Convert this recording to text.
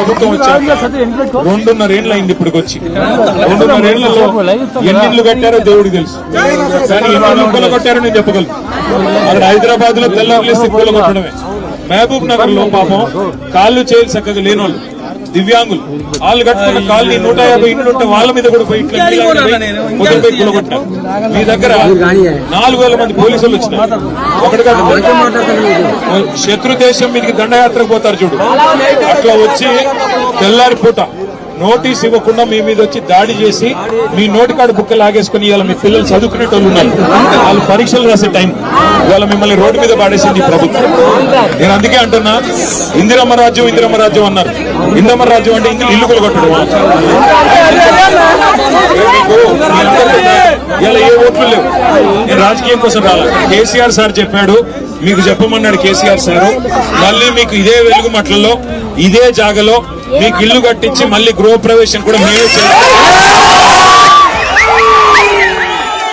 ప్రభుత్వం వచ్చాక 2.5 ఏళ్ళు అయింది ఇప్పటికి వచ్చి. 2.5 ఏళ్లలో ఎన్ని ఇళ్ళు కట్టారో దేవుడికి తెలుసు. కానీ ఎన్ని ఇళ్ళు కొట్టారో నేను చెప్పగలను. అక్కడ హైదరాబాద్ లో తెల్లారులేసి ఇళ్ళు కొట్టడమే. మహబూబ్ నగర్ లో పాపం కాళ్ళు చేయాలి చక్కగా లేనోళ్ళు, దివ్యాంగులు, వాళ్ళు కట్టుకున్న కాలనీ 150 ఇండ్లు ఉంటే వాళ్ళ మీద కూడా పోయి ఇట్లా మొదలుపోయి కూలగొట్టారు. మీ దగ్గర 4,000 మంది పోలీసులు వచ్చినారు. ఒకటి కాదు, శత్రు దేశం మీదకి దండయాత్రకు పోతారు చూడు, అట్లా వచ్చి తెల్లారి పూట నోటీస్ ఇవ్వకుండా మీ మీద వచ్చి దాడి చేసి మీ నోటికాడు బుక్క లాగేసుకుని ఇవాళ మీ పిల్లలు చదువుకునేటోళ్ళు ఉన్నారు, వాళ్ళు పరీక్షలు రాసే టైం ఇవాళ మిమ్మల్ని రోడ్డు మీద పాడేసింది ఈ ప్రభుత్వం. నేను అందుకే అంటున్నా, ఇందిరమ్మ రాజ్యం ఇందిరమ్మ రాజ్యం అన్నారు. ఇందిరమ్మ రాజ్యం అంటే ఇల్లు కొలగొట్టడం. ఇలా ఏ ఓట్లు లేవు. నేను రాజకీయం కోసం రాలా. కేసీఆర్ సార్ చెప్పాడు, మీకు చెప్పమన్నాడు కేసీఆర్ సార్. మళ్ళీ మీకు ఇదే వెలుగుమట్లలో ఇదే జాగలో మీకు ఇల్లు కట్టించి మళ్ళీ గృహప్రవేశం కూడా మేమే చేయాలి.